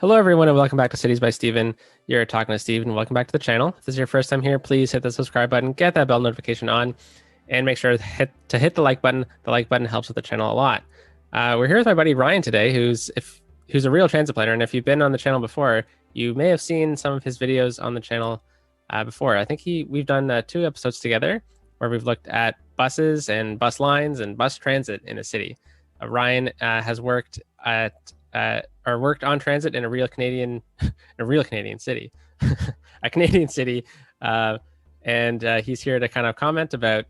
Hello, everyone, and welcome back to Cities by Steven. You're talking to Steven. Welcome back to the channel. If this is your first time here, please hit the subscribe button, get that bell notification on, and make sure to hit the like button. The like button helps with the channel a lot. We're here with my buddy Ryan today, who's a real transit planner. And if you've been on the channel before, you may have seen some of his videos on the channel before. I think we've done 2 episodes together where we've looked at buses and bus lines and bus transit in a city. Ryan has worked on transit in a real Canadian city, a Canadian city, and he's here to kind of comment about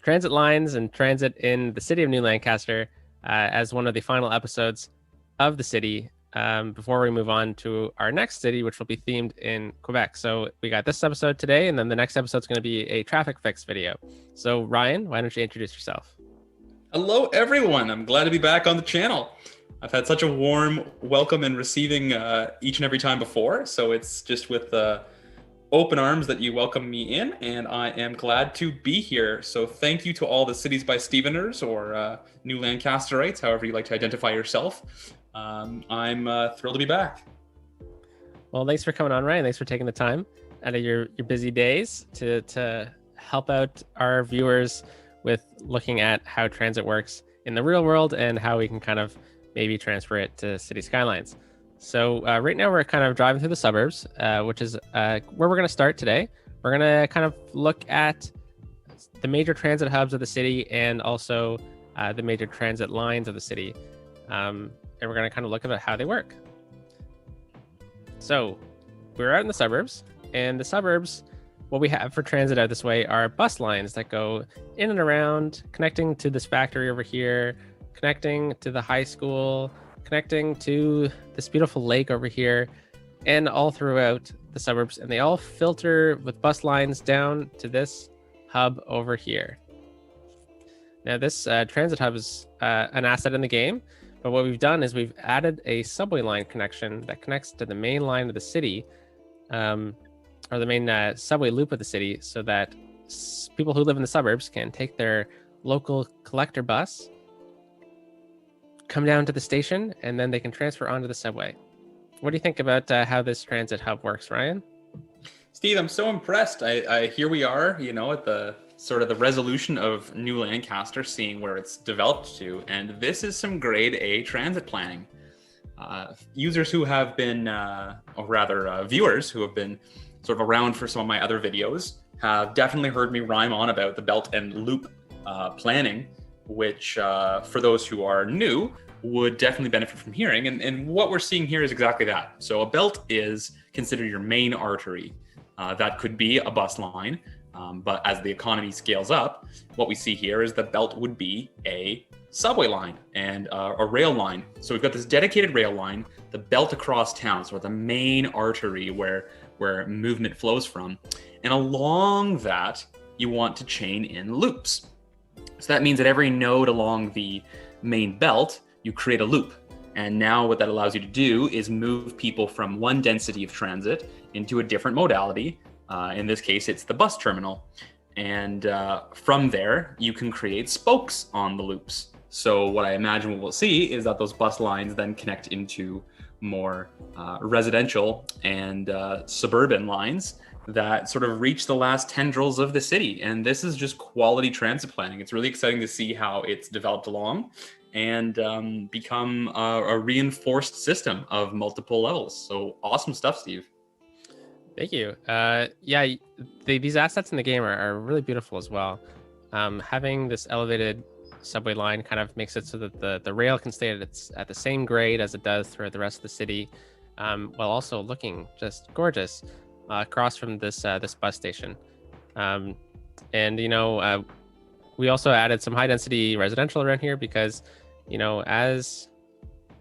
transit lines and transit in the city of New Lancaster as one of the final episodes of the city before we move on to our next city, which will be themed in Quebec. So we got this episode today, and then the next episode is going to be a traffic fix video. So Ryan, why don't you introduce yourself? Hello, everyone. I'm glad to be back on the channel. I've had such a warm welcome and receiving each and every time before. So it's just with open arms that you welcome me in, and I am glad to be here. So thank you to all the Cities by Steveners or New Lancasterites, however you like to identify yourself. I'm thrilled to be back. Well, thanks for coming on, Ryan. Thanks for taking the time out of your busy days to help out our viewers with looking at how transit works in the real world and how we can kind of maybe transfer it to city skylines. So right now we're kind of driving through the suburbs, which is where we're going to start today. We're going to kind of look at the major transit hubs of the city and also the major transit lines of the city. And we're going to kind of look at how they work. So we're out in the suburbs, and the suburbs, what we have for transit out this way are bus lines that go in and around, connecting to this factory over here, connecting to the high school, connecting to this beautiful lake over here, and all throughout the suburbs. And they all filter with bus lines down to this hub over here. Now, this transit hub is an asset in the game, but what we've done is we've added a subway line connection that connects to the main line of the city, or the main subway loop of the city, so that people who live in the suburbs can take their local collector bus, come down to the station, and then they can transfer onto the subway. What do you think about how this transit hub works, Ryan? Steve, I'm so impressed. Here we are, at the sort of the resolution of New Lancaster, seeing where it's developed to, and this is some grade A transit planning. Users who have been, or rather viewers who have been sort of around for some of my other videos have definitely heard me rhyme on about the belt and loop planning, which for those who are new would definitely benefit from hearing. And what we're seeing here is exactly that. So a belt is considered your main artery. That could be a bus line, but as the economy scales up, what we see here is the belt would be a subway line and a rail line. So we've got this dedicated rail line, the belt across town, so the main artery where movement flows from. And along that, you want to chain in loops. So that means that every node along the main belt, you create a loop. And now what that allows you to do is move people from one density of transit into a different modality. In this case, it's the bus terminal. And from there, you can create spokes on the loops. So what I imagine we'll see is that those bus lines then connect into more residential and suburban lines that sort of reach the last tendrils of the city. And this is just quality transit planning. It's really exciting to see how it's developed along and become a reinforced system of multiple levels. So awesome stuff, Steve. Thank you. Yeah, these assets in the game are really beautiful as well. Having this elevated subway line kind of makes it so that the rail can stay at the same grade as it does throughout the rest of the city, while also looking just gorgeous across from this bus station. And we also added some high density residential around here because as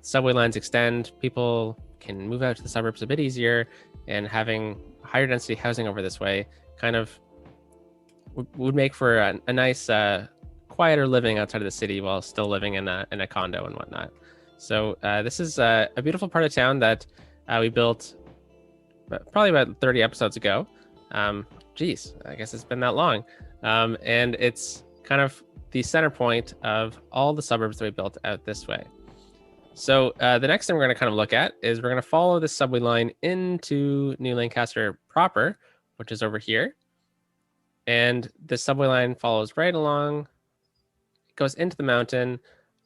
subway lines extend, people can move out to the suburbs a bit easier, and having higher density housing over this way kind of would make for a nice quieter living outside of the city while still living in a condo and whatnot. So this is a beautiful part of town that we built probably about 30 episodes ago. Geez, I guess it's been that long. And it's kind of the center point of all the suburbs that we built out this way. So the next thing we're going to kind of look at is we're going to follow this subway line into New Lancaster proper, which is over here. And the subway line follows right along, it goes into the mountain,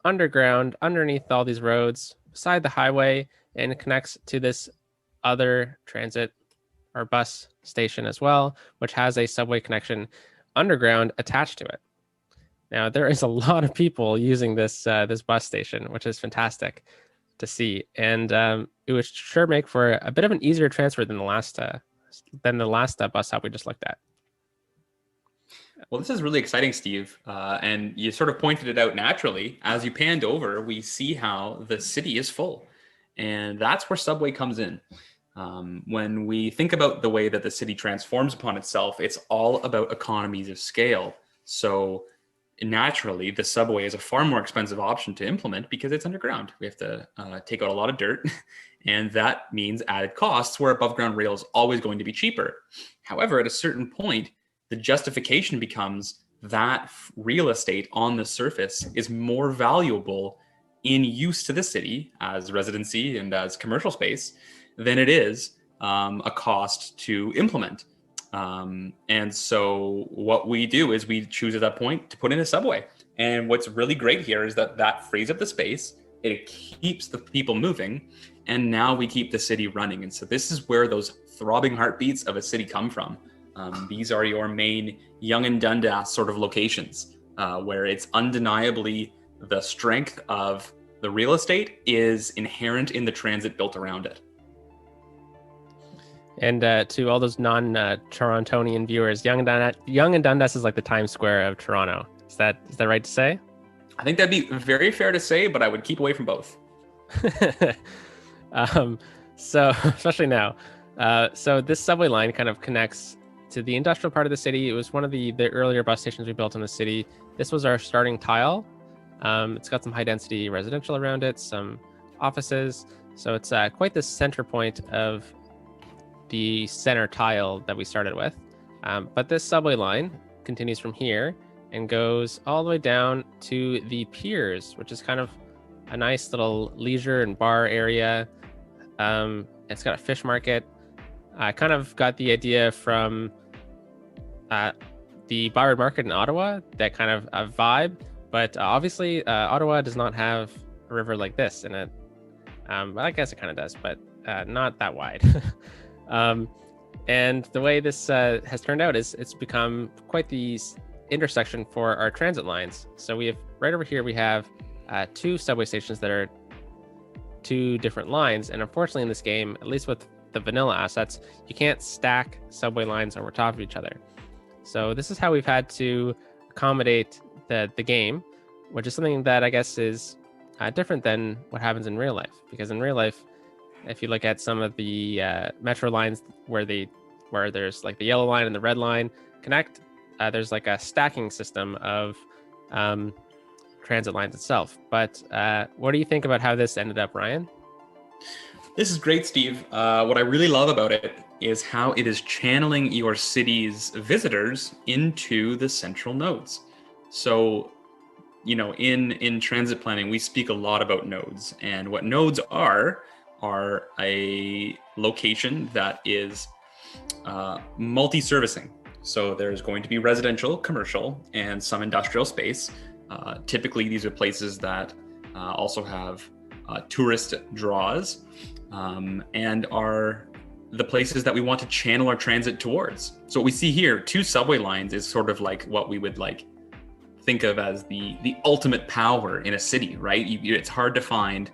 underground, underneath all these roads, beside the highway, and it connects to this other transit or bus station as well, which has a subway connection underground attached to it. Now there is a lot of people using this bus station, which is fantastic to see, and it would sure make for a bit of an easier transfer than the last bus stop we just looked at. Well, this is really exciting, Steve. And you sort of pointed it out naturally. As you panned over, we see how the city is full. And that's where Subway comes in. When we think about the way that the city transforms upon itself, it's all about economies of scale. So naturally, the subway is a far more expensive option to implement because it's underground. We have to take out a lot of dirt, and that means added costs where above ground rail is always going to be cheaper. However, at a certain point, the justification becomes that real estate on the surface is more valuable in use to the city as residency and as commercial space than it is a cost to implement. And so what we do is we choose at that point to put in a subway. And what's really great here is that frees up the space, it keeps the people moving, and now we keep the city running. And so this is where those throbbing heartbeats of a city come from. These are your main Yonge and Dundas sort of locations, where it's undeniably the strength of the real estate is inherent in the transit built around it. And to all those non-Torontonian viewers, Yonge and Dundas is like the Times Square of Toronto. Is that right to say? I think that'd be very fair to say, but I would keep away from both. So especially now. So this subway line kind of connects to the industrial part of the city. It was one of the earlier bus stations we built in the city. This was our starting tile. It's got some high density residential around it, some offices. So it's quite the center point of the center tile that we started with. But this subway line continues from here and goes all the way down to the piers, which is kind of a nice little leisure and bar area. It's got a fish market. I kind of got the idea from the Byward Market in Ottawa, that kind of a vibe. But obviously, Ottawa does not have a river like this in it. Well, I guess it kind of does, but not that wide. And the way this has turned out is it's become quite the intersection for our transit lines. So we have right over here, we have two subway stations that are two different lines. And unfortunately in this game, at least with the vanilla assets, you can't stack subway lines over top of each other. So this is how we've had to accommodate the game, which is something that I guess is different than what happens in real life. Because in real life, if you look at some of the metro lines where there's like the yellow line and the red line connect, there's like a stacking system of transit lines itself. But what do you think about how this ended up, Ryan? This is great, Steve. What I really love about it is how it is channeling your city's visitors into the central nodes. So, you know, in transit planning, we speak a lot about nodes, and what nodes are a location that is multi-servicing. So there's going to be residential, commercial, and some industrial space. Typically, these are places that also have tourist draws and are the places that we want to channel our transit towards. So what we see here, two subway lines is sort of like what we would like think of as the ultimate power in a city, right? It's hard to find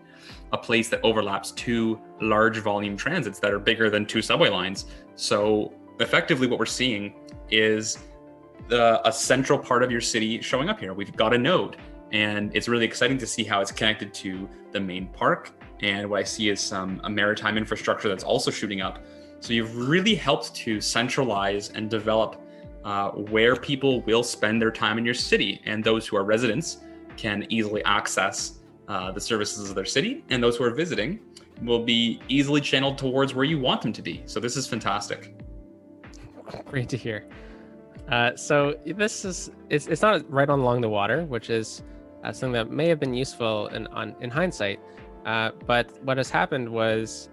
a place that overlaps two large volume transits that are bigger than two subway lines. So effectively what we're seeing is a central part of your city showing up here. We've got a node, and it's really exciting to see how it's connected to the main park. And what I see is a maritime infrastructure that's also shooting up. So you've really helped to centralize and develop where people will spend their time in your city. And those who are residents can easily access the services of their city. And those who are visiting will be easily channeled towards where you want them to be. So this is fantastic. Great to hear. So this is, it's not right on along the water, which is something that may have been useful in hindsight. But what has happened was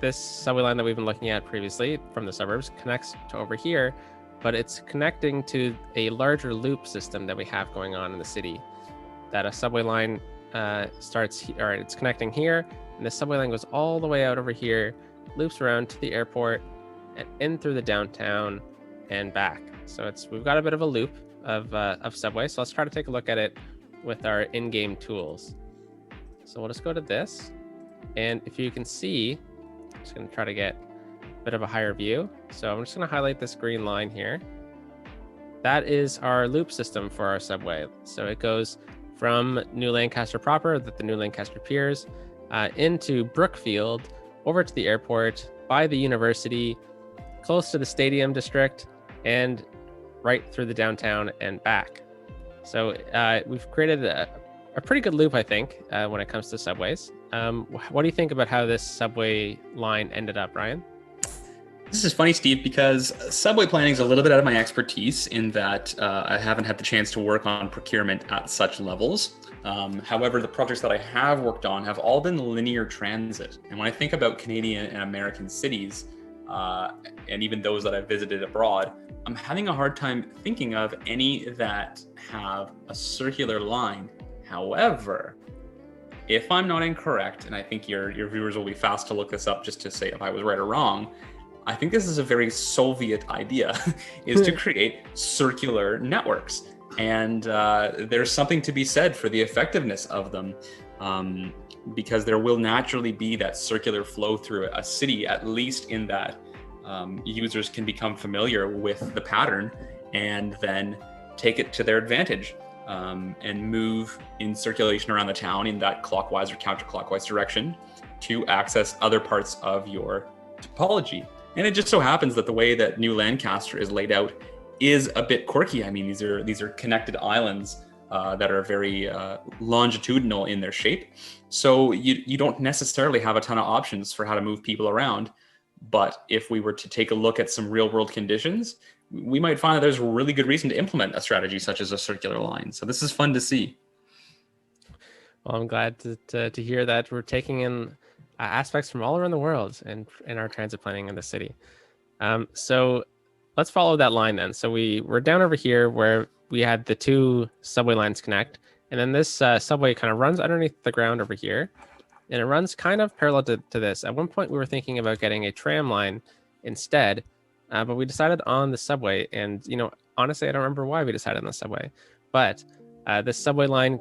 this subway line that we've been looking at previously from the suburbs connects to over here, but it's connecting to a larger loop system that we have going on in the city. That a subway line it's connecting here, and the subway line goes all the way out over here, loops around to the airport, and in through the downtown and back. So we've got a bit of a loop of subway. So let's try to take a look at it with our in-game tools. So we'll just go to this, and if you can see, I'm just going to try to get a bit of a higher view. So I'm just going to highlight this green line here. That is our loop system for our subway. So it goes from New Lancaster proper, the New Lancaster Piers, into Brookfield, over to the airport, by the university, close to the stadium district, and right through the downtown and back. So we've created a pretty good loop, I think, when it comes to subways. What do you think about how this subway line ended up, Ryan? This is funny, Steve, because subway planning is a little bit out of my expertise in that I haven't had the chance to work on procurement at such levels. However, the projects that I have worked on have all been linear transit. And when I think about Canadian and American cities, and even those that I've visited abroad, I'm having a hard time thinking of any that have a circular line. However, if I'm not incorrect, and I think your viewers will be fast to look this up just to say if I was right or wrong, I think this is a very Soviet idea, is to create circular networks. And there's something to be said for the effectiveness of them, because there will naturally be that circular flow through a city, at least in that users can become familiar with the pattern and then take it to their advantage, and move in circulation around the town in that clockwise or counterclockwise direction to access other parts of your topology. And it just so happens that the way that New Lancaster is laid out is a bit quirky. I mean, these are connected islands that are very longitudinal in their shape. So you don't necessarily have a ton of options for how to move people around. But if we were to take a look at some real world conditions, we might find that there's a really good reason to implement a strategy such as a circular line. So this is fun to see. Well, I'm glad to hear that we're taking in aspects from all around the world and in our transit planning in the city. So let's follow that line then. So we're down over here where we had the two subway lines connect, and then this subway kind of runs underneath the ground over here, and it runs kind of parallel to this. At one point, we were thinking about getting a tram line instead, but we decided on the subway. And honestly, I don't remember why we decided on the subway, but this subway line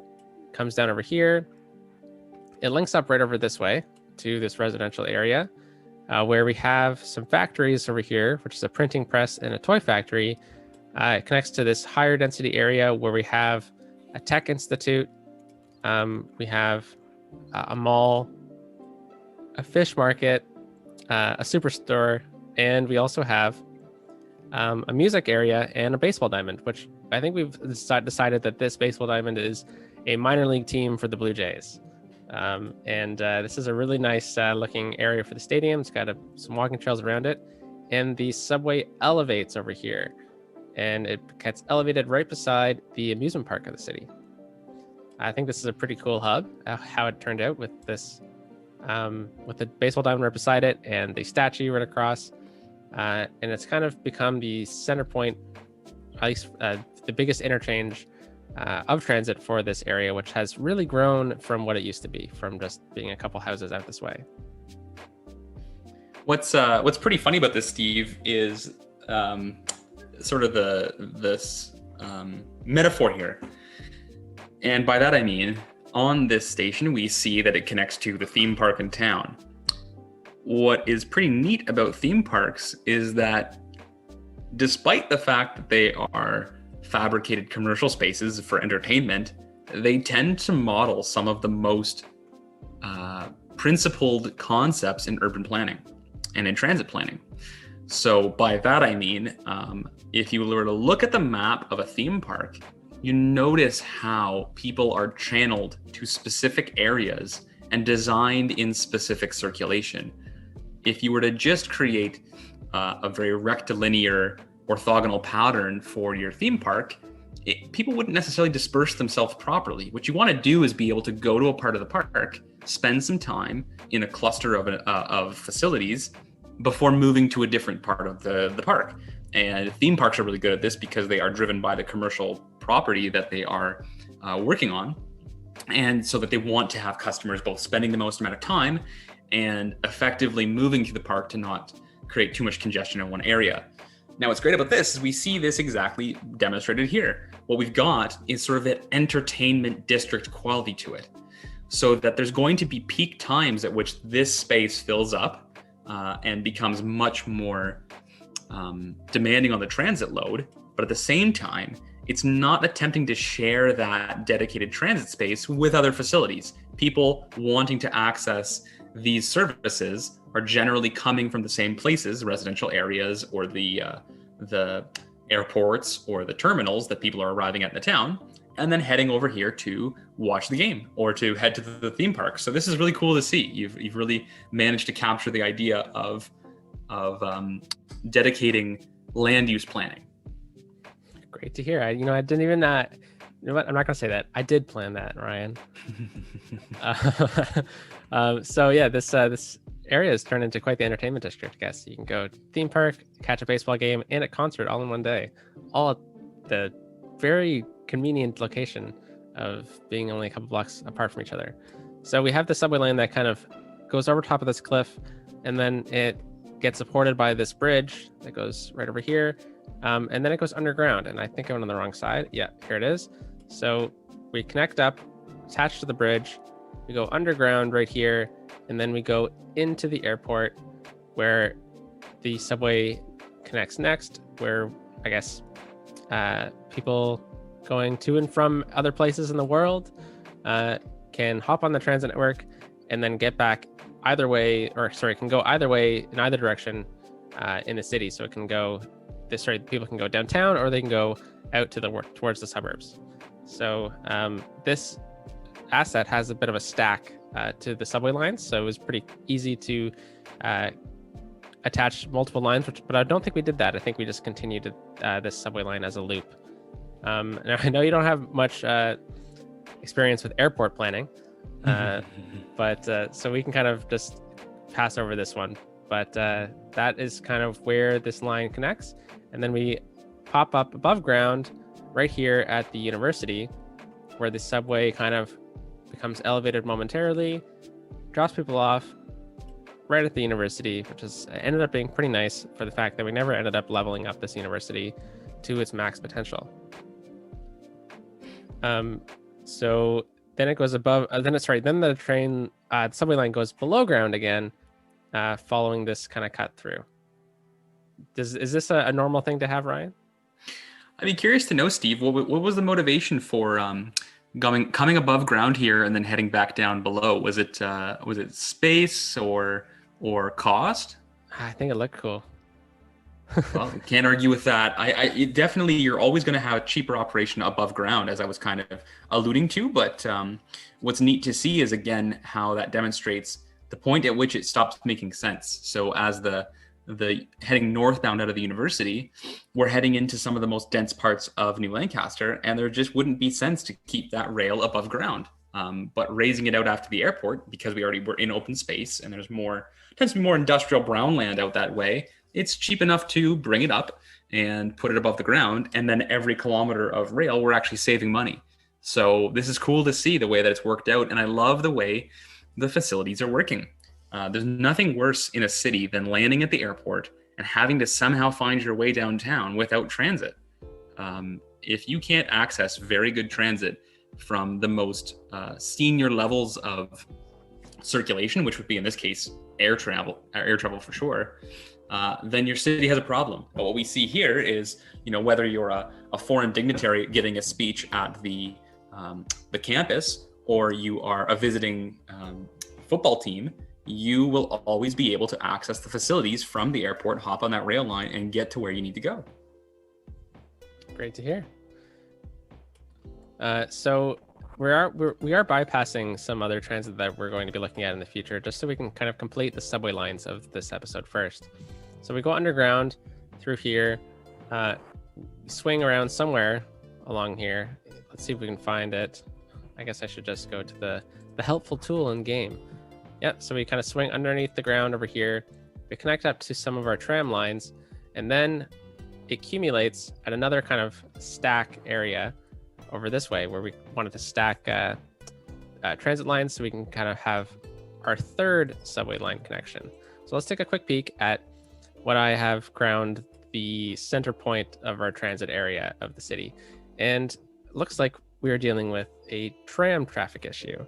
comes down over here. It links up right over this way to this residential area, where we have some factories over here, which is a printing press and a toy factory. It connects to this higher density area where we have a tech institute, we have a mall, a fish market, a superstore, and we also have a music area and a baseball diamond, which I think we've decided that this baseball diamond is a minor league team for the Blue Jays. And this is a really nice looking area for the stadium. It's got some walking trails around it, and the subway elevates over here, and it gets elevated right beside the amusement park of the city. I think this is a pretty cool hub, how it turned out with this, with the baseball diamond right beside it and the statue right across. And it's kind of become the center point, at least the biggest interchange of transit for this area, which has really grown from what it used to be, from just being a couple houses out this way. What's pretty funny about this, Steve, is sort of this metaphor here. And by that I mean, on this station, we see that it connects to the theme park in town. What is pretty neat about theme parks is that despite the fact that they are fabricated commercial spaces for entertainment, they tend to model some of the most principled concepts in urban planning and in transit planning. So by that I mean, if you were to look at the map of a theme park, you notice how people are channeled to specific areas and designed in specific circulation. If you were to just create a very rectilinear orthogonal pattern for your theme park, people wouldn't necessarily disperse themselves properly. What you want to do is be able to go to a part of the park spend some time in a cluster of facilities before moving to a different part of the park. And theme parks are really good at this because they are driven by the commercial property that they are working on. And so that they want to have customers both spending the most amount of time and effectively moving to the park to not create too much congestion in one area. Now, what's great about this is we see this exactly demonstrated here. What we've got is sort of that entertainment district quality to it, so that there's going to be peak times at which this space fills up and becomes much more demanding on the transit load. But at the same time, it's not attempting to share that dedicated transit space with other facilities. People wanting to access these services are generally coming from the same places, residential areas, or the airports or the terminals that people are arriving at in the town, and then heading over here to watch the game or to head to the theme park. So this is really cool to see. You've really managed to capture the idea of dedicating land use planning. Great to hear. I didn't even you know what? I'm not gonna say that. I did plan that, Ryan. So yeah, this area has turned into quite the entertainment district, I guess. You can go to the theme park, catch a baseball game, and a concert all in one day. All at the very convenient location of being only a couple blocks apart from each other. So we have the subway line that kind of goes over top of this cliff, and then it gets supported by this bridge that goes right over here. And then it goes underground, and I think I went on the wrong side. Yeah, here it is. So we connect up, attached to the bridge, we go underground right here, and then we go into the airport where the subway connects next, where I guess people going to and from other places in the world can hop on the transit network and then get back either way, can go either way in either direction in the city. So it can go people can go downtown, or they can go out to towards the suburbs. So this asset has a bit of a stack to the subway lines, so it was pretty easy to attach multiple lines, but I don't think we did that. I think we just continued this subway line as a loop. And I know you don't have much experience with airport planning, but so we can kind of just pass over this one. But that is kind of where this line connects. And then we pop up above ground right here at the university, where the subway kind of becomes elevated momentarily, drops people off right at the university, which is ended up being pretty nice for the fact that we never ended up leveling up this university to its max potential. So then it goes above, then the train, the subway line goes below ground again, following this kind of cut through. Is this a normal thing to have, Ryan? I'd be curious to know, Steve, what was the motivation for coming above ground here and then heading back down below? Was it space or cost? I think it looked cool. Well, can't argue with that. Definitely, you're always going to have a cheaper operation above ground, as I was kind of alluding to. But what's neat to see is, again, how that demonstrates the point at which it stops making sense. So as the heading northbound out of the university, we're heading into some of the most dense parts of New Lancaster, and there just wouldn't be sense to keep that rail above ground. But raising it out after the airport, because we already were in open space and tends to be more industrial brown land out that way, it's cheap enough to bring it up and put it above the ground. And then every kilometer of rail, we're actually saving money. So this is cool to see the way that it's worked out. And I love the way the facilities are working. There's nothing worse in a city than landing at the airport and having to somehow find your way downtown without transit. If you can't access very good transit from the most senior levels of circulation, which would be in this case air travel for sure, then your city has a problem. But what we see here is, whether you're a foreign dignitary giving a speech at the campus, or you are a visiting football team, you will always be able to access the facilities from the airport, hop on that rail line, and get to where you need to go. Great to hear. So we are bypassing some other transit that we're going to be looking at in the future, just so we can kind of complete the subway lines of this episode first. So we go underground through here, swing around somewhere along here. Let's see if we can find it. I guess I should just go to the the helpful tool in game. Yeah, so we kind of swing underneath the ground over here. We connect up to some of our tram lines, and then it accumulates at another kind of stack area over this way where we wanted to stack transit lines so we can kind of have our third subway line connection. So let's take a quick peek at what I have crowned the center point of our transit area of the city. And it looks like we are dealing with a tram traffic issue,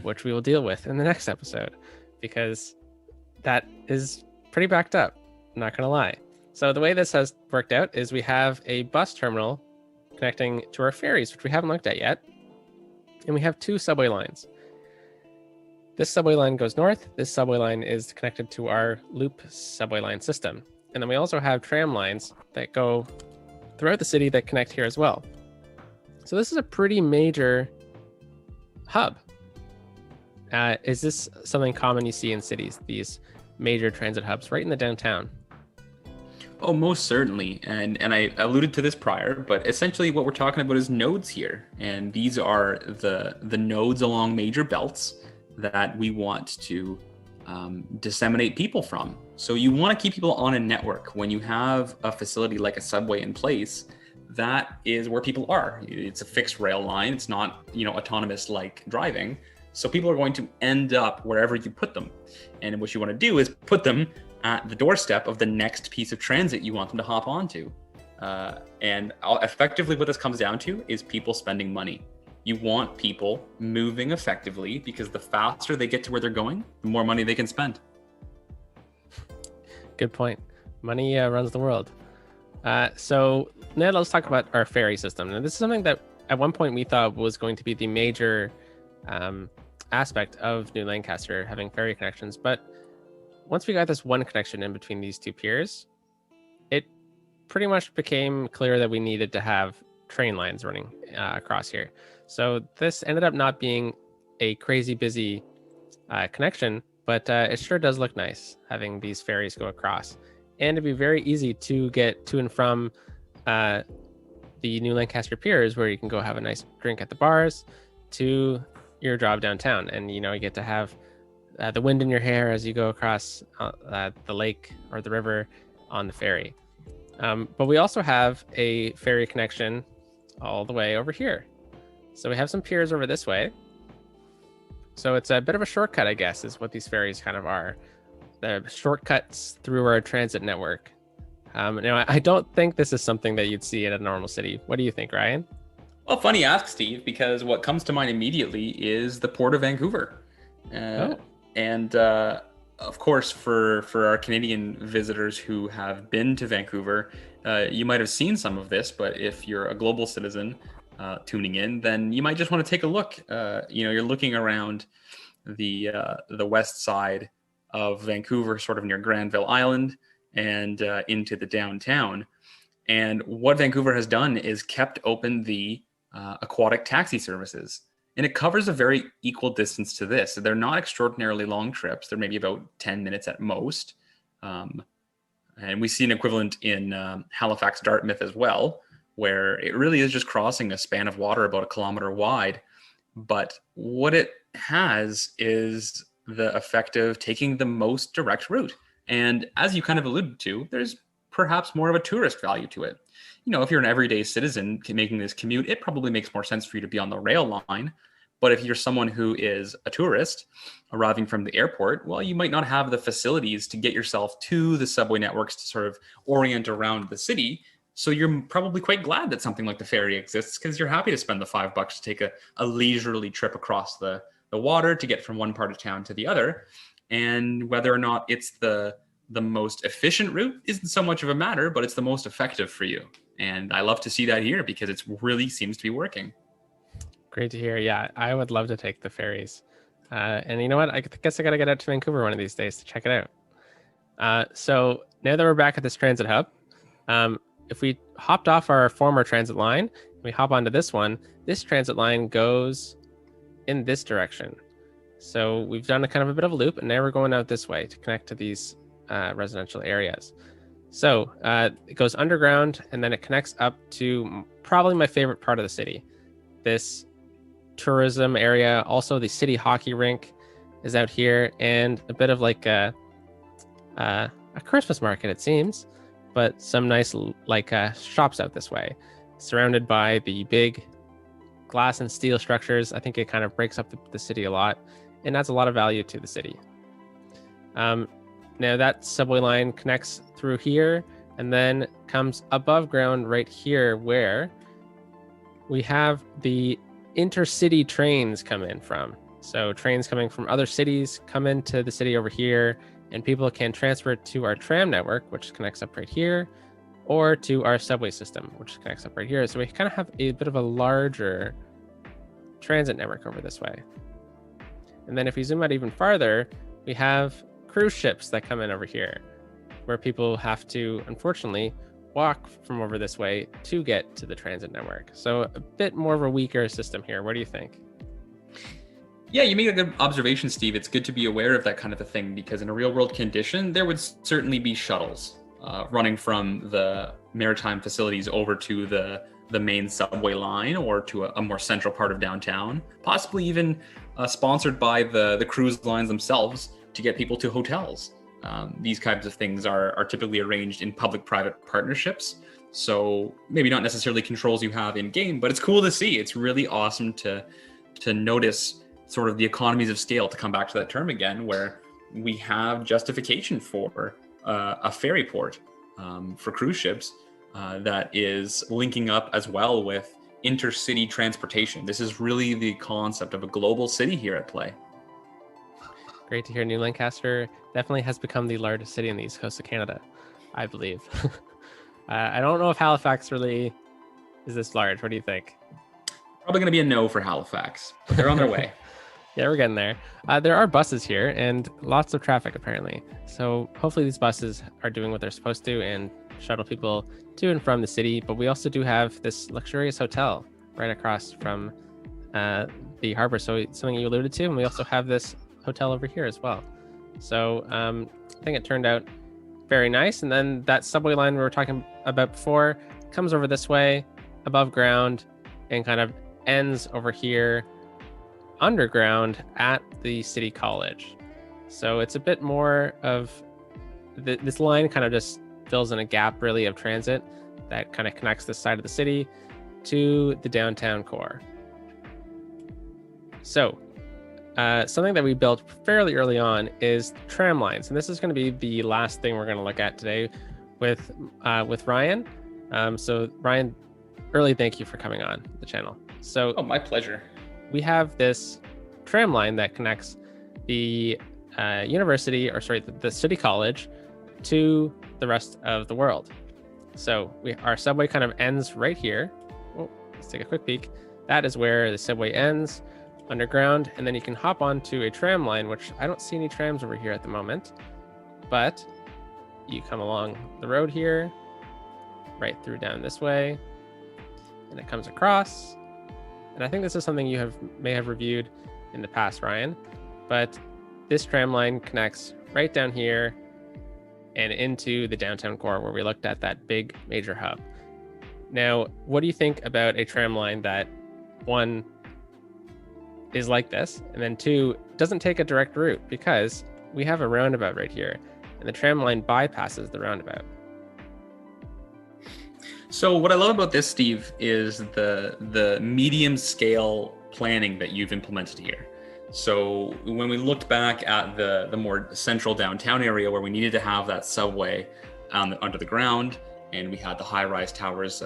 which we will deal with in the next episode, because that is pretty backed up, not gonna lie. So the way this has worked out is we have a bus terminal connecting to our ferries, which we haven't looked at yet. And we have two subway lines. This subway line goes north. This subway line is connected to our loop subway line system. And then we also have tram lines that go throughout the city that connect here as well. So this is a pretty major hub. Is this something common you see in cities, these major transit hubs right in the downtown? Oh, most certainly. And I alluded to this prior, but essentially what we're talking about is nodes here. And these are the nodes along major belts that we want to disseminate people from. So you want to keep people on a network. When you have a facility like a subway in place, that is where people are. It's a fixed rail line. It's not, autonomous like driving. So people are going to end up wherever you put them. And what you want to do is put them at the doorstep of the next piece of transit you want them to hop onto. And effectively what this comes down to is people spending money. You want people moving effectively because the faster they get to where they're going, the more money they can spend. Good point. Money runs the world. So now let's talk about our ferry system. Now, this is something that at one point we thought was going to be the major aspect of New Lancaster, having ferry connections. But once we got this one connection in between these two piers, it pretty much became clear that we needed to have train lines running across here. So this ended up not being a crazy busy connection, but it sure does look nice having these ferries go across. And it'd be very easy to get to and from the New Lancaster piers, where you can go have a nice drink at the bars, to your job downtown. And, you get to have the wind in your hair as you go across the lake or the river on the ferry. But we also have a ferry connection all the way over here. So we have some piers over this way. So it's a bit of a shortcut, I guess, is what these ferries kind of are. The shortcuts through our transit network. I don't think this is something that you'd see in a normal city. What do you think, Ryan? Well, funny ask, Steve, because what comes to mind immediately is the Port of Vancouver. And of course, for our Canadian visitors who have been to Vancouver, you might have seen some of this, but if you're a global citizen tuning in, then you might just want to take a look. You're looking around the west side of Vancouver, sort of near Granville Island, and into the downtown. And what Vancouver has done is kept open the aquatic taxi services. And it covers a very equal distance to this. So they're not extraordinarily long trips. They're maybe about 10 minutes at most. And we see an equivalent in Halifax, Dartmouth as well, where it really is just crossing a span of water about 1 kilometer wide. But what it has is the effect of taking the most direct route. And as you kind of alluded to, there's perhaps more of a tourist value to it. If you're an everyday citizen making this commute, it probably makes more sense for you to be on the rail line. But if you're someone who is a tourist arriving from the airport, well, you might not have the facilities to get yourself to the subway networks to sort of orient around the city. So you're probably quite glad that something like the ferry exists, because you're happy to spend the $5 to take a leisurely trip across the water to get from one part of town to the other. And whether or not it's the most efficient route isn't so much of a matter, but it's the most effective for you. And I love to see that here because it really seems to be working. Great to hear. Yeah, I would love to take the ferries. And you know what? I guess I got to get out to Vancouver one of these days to check it out. So now that we're back at this transit hub, if we hopped off our former transit line, we hop onto this one, this transit line goes in this direction. So we've done a kind of a bit of a loop, and now we're going out this way to connect to these residential areas. So it goes underground, and then it connects up to probably my favorite part of the city, this tourism area. Also, the city hockey rink is out here, and a bit of like a Christmas market, it seems, but some nice shops out this way, surrounded by the big glass and steel structures. I think it kind of breaks up the city a lot and adds a lot of value to the city. Now that subway line connects through here and then comes above ground right here, where we have the intercity trains come in from. So trains coming from other cities come into the city over here, and people can transfer to our tram network, which connects up right here, or to our subway system, which connects up right here. So we kind of have a bit of a larger transit network over this way. And then if we zoom out even farther, we have cruise ships that come in over here, where people have to, unfortunately, walk from over this way to get to the transit network. So a bit more of a weaker system here. What do you think? Yeah, you make a good observation, Steve. It's good to be aware of that kind of a thing, because in a real world condition, there would certainly be shuttles running from the maritime facilities over to the main subway line, or to a more central part of downtown, possibly even sponsored by the cruise lines themselves to get people to hotels. These kinds of things are typically arranged in public-private partnerships. So maybe not necessarily controls you have in game, but it's cool to see. It's really awesome to notice sort of the economies of scale, to come back to that term again, where we have justification for a ferry port for cruise ships that is linking up as well with intercity transportation. This is really the concept of a global city here at play. Great to hear. New Lancaster definitely has become the largest city in the east coast of Canada, I believe. I don't know if Halifax really is this large. What do you think? Probably going to be a no for Halifax, but they're on their way. Yeah, we're getting there. There are buses here and lots of traffic apparently. So hopefully these buses are doing what they're supposed to and shuttle people to and from the city. But we also do have this luxurious hotel right across from the harbor. So something you alluded to, and we also have this hotel over here as well. So I think it turned out very nice. And then that subway line we were talking about before comes over this way above ground and kind of ends over here underground at the city college. So it's a bit more of this line kind of just fills in a gap really of transit that kind of connects this side of the city to the downtown core. So something that we built fairly early on is tram lines, and this is going to be the last thing we're going to look at today with Ryan. So Ryan, early thank you for coming on the channel. So my pleasure. We have this tram line that connects the the city college to the rest of the world. So our subway kind of ends right here. Oh, let's take a quick peek. That is where the subway ends underground, and then you can hop onto a tram line, which I don't see any trams over here at the moment, but you come along the road here, right through down this way, and it comes across. And I think this is something you may have reviewed in the past, Ryan, but this tram line connects right down here and into the downtown core where we looked at that big major hub. Now, what do you think about a tram line that, one, is like this, and then two, doesn't take a direct route, because we have a roundabout right here and the tram line bypasses the roundabout? So what I love about this, Steve, is the medium scale planning that you've implemented here. So when we looked back at the more central downtown area where we needed to have that subway under the ground, and we had the high-rise towers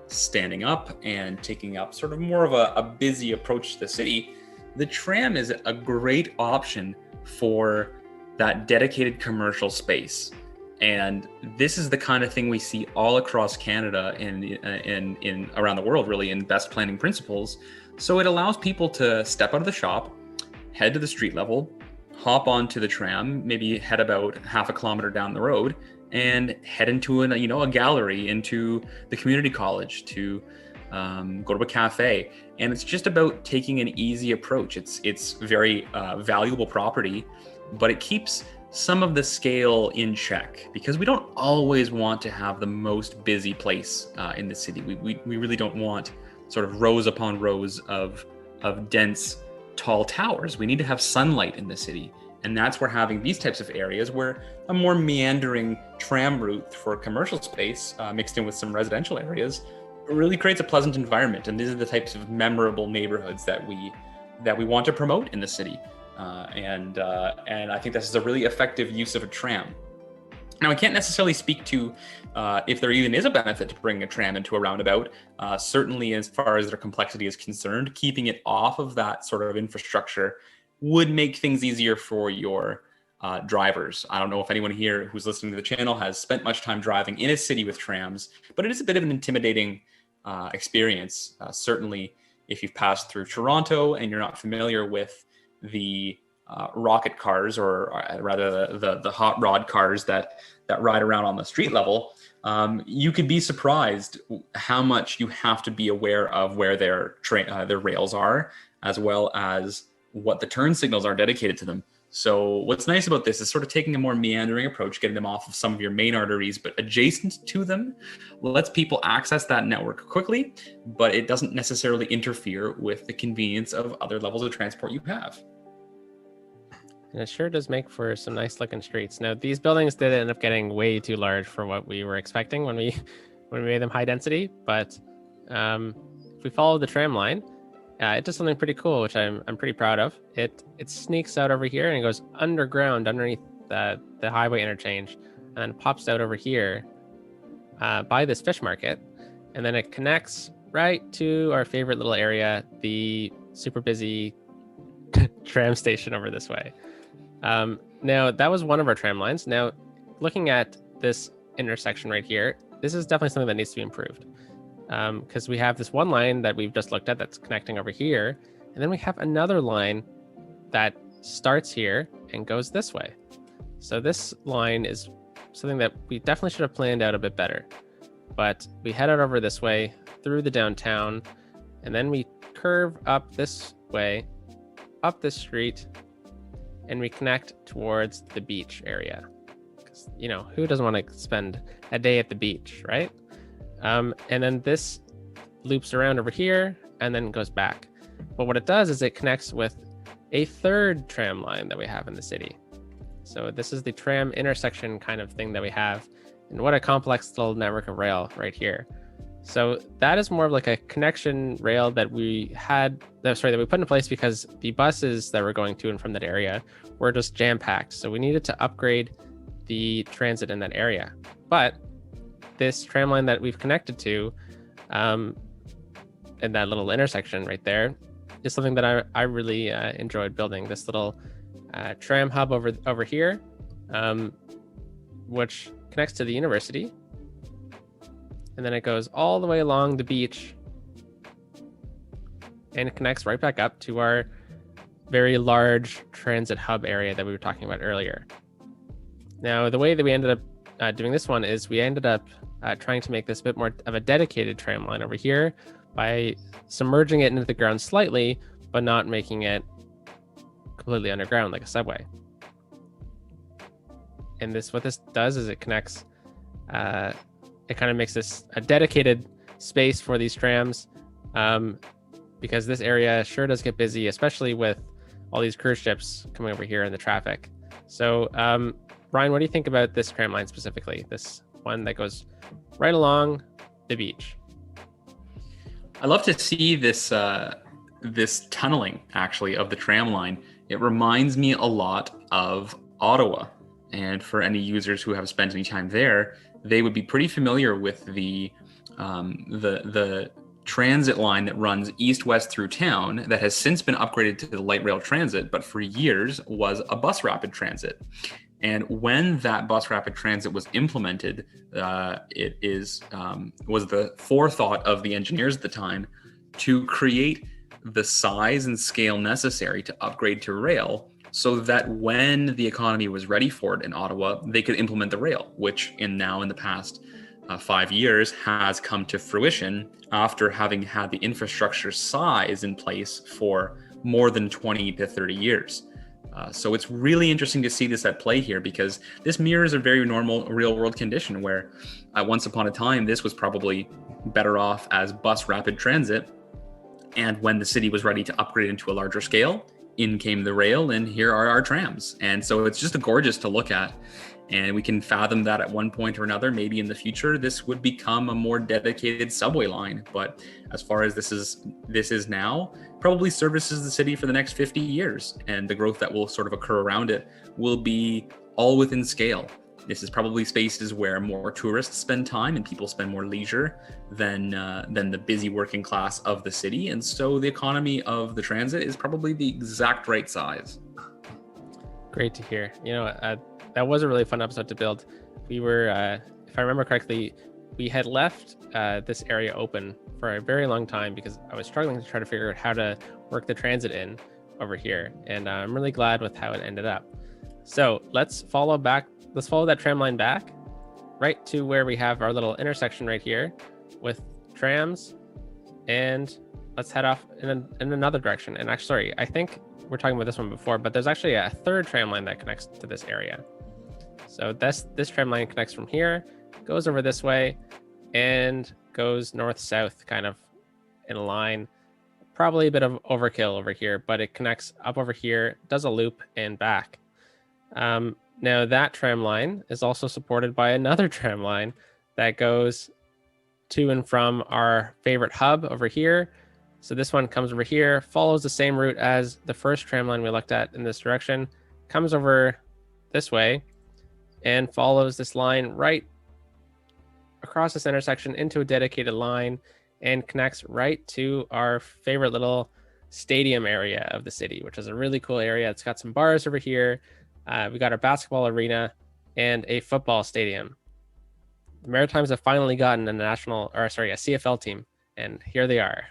standing up and taking up sort of more of a busy approach to the city, the tram is a great option for that dedicated commercial space. And this is the kind of thing we see all across Canada and in around the world, really, in best planning principles. So it allows people to step out of the shop, head to the street level, hop onto the tram, maybe head about half a kilometer down the road, and head into a gallery, into the community college, to go to a cafe. And it's just about taking an easy approach. It's very valuable property, but it keeps some of the scale in check, because we don't always want to have the most busy place in the city. We really don't want sort of rows upon rows of of dense, tall towers. We need to have sunlight in the city. And that's where having these types of areas where a more meandering tram route for commercial space mixed in with some residential areas really creates a pleasant environment. And these are the types of memorable neighborhoods that we want to promote in the city. And I think this is a really effective use of a tram. Now, I can't necessarily speak to if there even is a benefit to bringing a tram into a roundabout. Certainly, as far as their complexity is concerned, keeping it off of that sort of infrastructure would make things easier for your drivers. I don't know if anyone here who's listening to the channel has spent much time driving in a city with trams, but it is a bit of an intimidating experience. Certainly, if you've passed through Toronto and you're not familiar with the rocket cars, or rather the hot rod cars that ride around on the street level, you could be surprised how much you have to be aware of where their rails are, as well as what the turn signals are dedicated to them. So what's nice about this is sort of taking a more meandering approach, getting them off of some of your main arteries, but adjacent to them, lets people access that network quickly, but it doesn't necessarily interfere with the convenience of other levels of transport you have. And it sure does make for some nice looking streets. Now, these buildings did end up getting way too large for what we were expecting when we made them high density. But if we follow the tram line, it does something pretty cool, which I'm pretty proud of. It sneaks out over here and it goes underground underneath the highway interchange, and then pops out over here by this fish market, and then it connects right to our favorite little area, the super busy tram station over this way. Now, that was one of our tram lines. Now, looking at this intersection right here, this is definitely something that needs to be improved. Because we have this one line that we've just looked at that's connecting over here, and then we have another line that starts here and goes this way. So this line is something that we definitely should have planned out a bit better. But we head out over this way through the downtown, and then we curve up this way, up this street, and we connect towards the beach area. Because, who doesn't want to spend a day at the beach, right? And then this loops around over here and then goes back. But what it does is it connects with a third tram line that we have in the city. So this is the tram intersection kind of thing that we have. And what a complex little network of rail right here. So that is more of like a connection rail that we put into place because the buses that were going to and from that area were just jam-packed. So we needed to upgrade the transit in that area. But this tram line that we've connected to in that little intersection right there is something that I really enjoyed building. This little tram hub over here, which connects to the university. And then it goes all the way along the beach and it connects right back up to our very large transit hub area that we were talking about earlier. Now, the way that we ended up doing this one is we ended up trying to make this a bit more of a dedicated tram line over here by submerging it into the ground slightly, but not making it completely underground like a subway. And what this does is it connects, it kind of makes this a dedicated space for these trams, because this area sure does get busy, especially with all these cruise ships coming over here in the traffic. So, Ryan, what do you think about this tram line specifically? This one that goes right along the beach. I love to see this this tunneling actually of the tram line. It reminds me a lot of Ottawa, and for any users who have spent any time there, they would be pretty familiar with the transit line that runs east-west through town that has since been upgraded to the light rail transit, but for years was a bus rapid transit. And when that bus rapid transit was implemented, was the forethought of the engineers at the time to create the size and scale necessary to upgrade to rail, so that when the economy was ready for it in Ottawa, they could implement the rail, which in the past 5 years has come to fruition after having had the infrastructure size in place for more than 20 to 30 years. So it's really interesting to see this at play here, because this mirrors a very normal real world condition where once upon a time, this was probably better off as bus rapid transit. And when the city was ready to upgrade into a larger scale, in came the rail, and here are our trams. And so it's just gorgeous to look at. And we can fathom that at one point or another, maybe in the future, this would become a more dedicated subway line. But as far as this is now, probably services the city for the next 50 years. And the growth that will sort of occur around it will be all within scale. This is probably spaces where more tourists spend time and people spend more leisure than the busy working class of the city. And so the economy of the transit is probably the exact right size. Great to hear. That was a really fun episode to build. We were, if I remember correctly, we had left this area open for a very long time because I was struggling to try to figure out how to work the transit in over here. And I'm really glad with how it ended up. So let's follow that tram line back right to where we have our little intersection right here with trams. And let's head off in another direction. And actually, sorry, I think we're talking about this one before, but there's actually a third tram line that connects to this area. So this tram line connects from here, goes over this way, and goes north-south kind of in a line. Probably a bit of overkill over here, but it connects up over here, does a loop, and back. Now that tram line is also supported by another tram line that goes to and from our favorite hub over here. So this one comes over here, follows the same route as the first tram line we looked at in this direction, comes over this way, and follows this line right across this intersection into a dedicated line and connects right to our favorite little stadium area of the city, which is a really cool area. It's got some bars over here. We got our basketball arena and a football stadium. The Maritimes have finally gotten a CFL team, and here they are.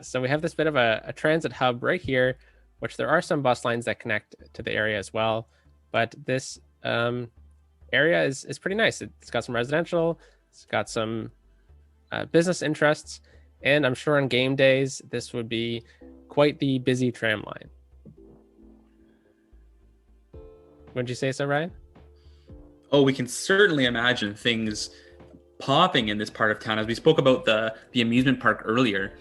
So we have this bit of a transit hub right here, which there are some bus lines that connect to the area as well. But this area is pretty nice. It's got some residential, it's got some business interests, and I'm sure on game days, this would be quite the busy tram line. Wouldn't you say so, Ryan? Oh, we can certainly imagine things popping in this part of town. As we spoke about the amusement park earlier,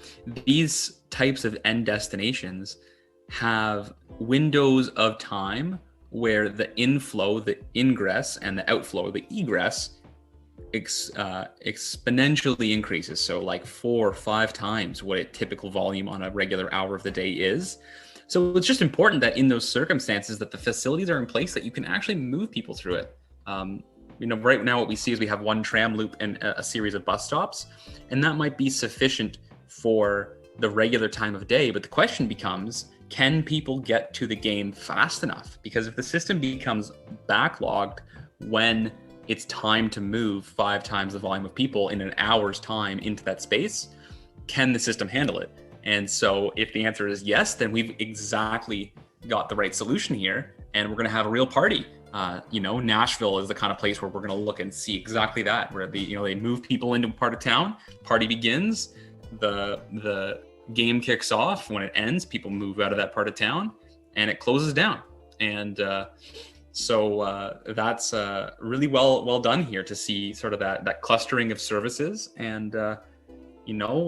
these types of end destinations have windows of time where the inflow, the ingress, and the outflow, the egress, exponentially increases. So like 4 or 5 times what a typical volume on a regular hour of the day is. So it's just important that in those circumstances that the facilities are in place that you can actually move people through it. Right now what we see is we have one tram loop and a series of bus stops, and that might be sufficient for the regular time of day. But the question becomes, can people get to the game fast enough? Because if the system becomes backlogged when it's time to move 5 times the volume of people in an hour's time into that space, can the system handle it? And so if the answer is yes, then we've exactly got the right solution here, and we're going to have a real party. Nashville is the kind of place where we're going to look and see exactly that, where they move people into a part of town, party begins, the game kicks off. When it ends, people move out of that part of town, and it closes down. And so that's really well done here to see sort of that clustering of services. And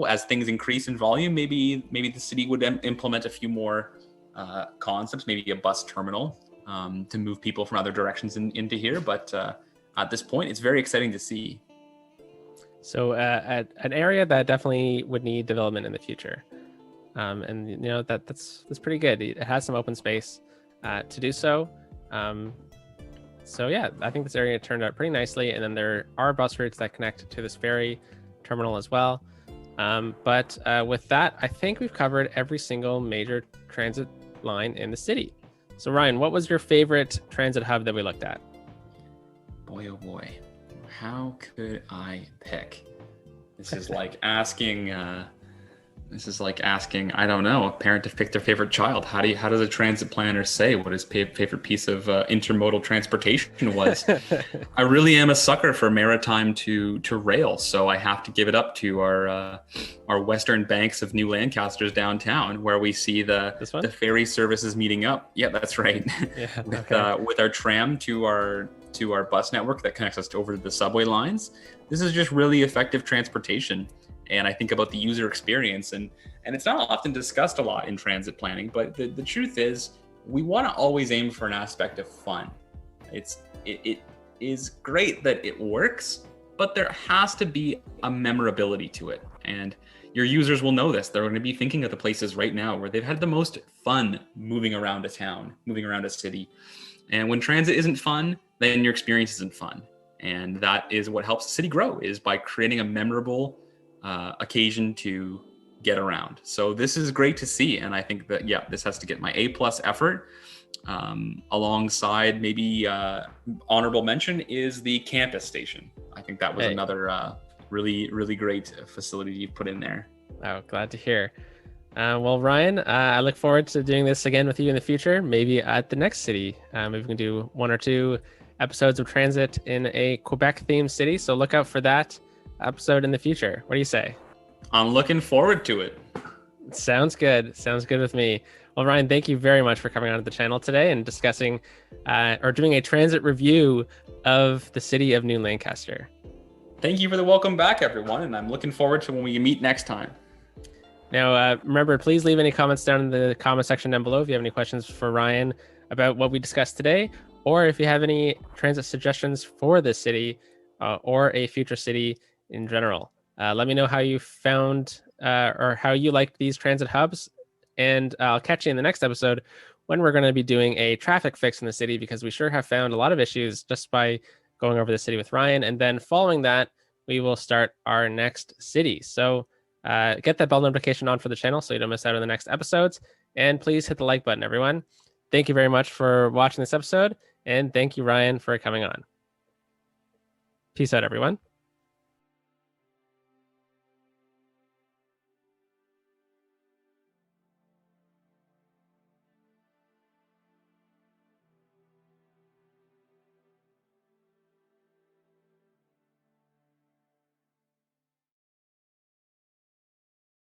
as things increase in volume, maybe the city would implement a few more concepts, maybe a bus terminal to move people from other directions into here. But at this point, it's very exciting to see. So an area that definitely would need development in the future. And that's pretty good. It has some open space to do so. So yeah, I think this area turned out pretty nicely. And then there are bus routes that connect to this ferry terminal as well. But with that, I think we've covered every single major transit line in the city. So Ryan, what was your favorite transit hub that we looked at? Boy, oh boy, how could I pick? This is like asking, I don't know, a parent to pick their favorite child. How does a transit planner say what his favorite piece of intermodal transportation was? I really am a sucker for maritime to rail, so I have to give it up to our western banks of New Lancaster's downtown, where we see the ferry services meeting up. Yeah, that's right. Yeah, with our tram to our bus network that connects us over to the subway lines. This is just really effective transportation. and I think about the user experience, and it's not often discussed a lot in transit planning, but the truth is we want to always aim for an aspect of fun. It is great that it works, but there has to be a memorability to it. And your users will know this. They're going to be thinking of the places right now where they've had the most fun moving around a town, moving around a city. And when transit isn't fun, then your experience isn't fun. And that is what helps the city grow, is by creating a memorable occasion to get around. So this is great to see. And I think that, yeah, this has to get my A+ effort. Alongside maybe honorable mention is the campus station. I think that was another really, really great facility you've put in there. Oh, glad to hear. Well, Ryan, I look forward to doing this again with you in the future, maybe at the next city. Maybe we can do 1 or 2 episodes of transit in a Quebec-themed city. So look out for that episode in the future. What do you say? I'm looking forward to it. Sounds good. Sounds good with me. Well, Ryan, thank you very much for coming onto the channel today and discussing or doing a transit review of the city of New Lancaster. Thank you for the welcome back, everyone. And I'm looking forward to when we meet next time. Now, remember, please leave any comments down in the comment section down below if you have any questions for Ryan about what we discussed today, or if you have any transit suggestions for this city or a future city in general. Let me know how you found or how you liked these transit hubs, and I'll catch you in the next episode when we're going to be doing a traffic fix in the city, because we sure have found a lot of issues just by going over the city with Ryan. And then following that, we will start our next city. So get that bell notification on for the channel so you don't miss out on the next episodes. And please hit the like button, everyone. Thank you very much for watching this episode. And thank you, Ryan, for coming on. Peace out, everyone.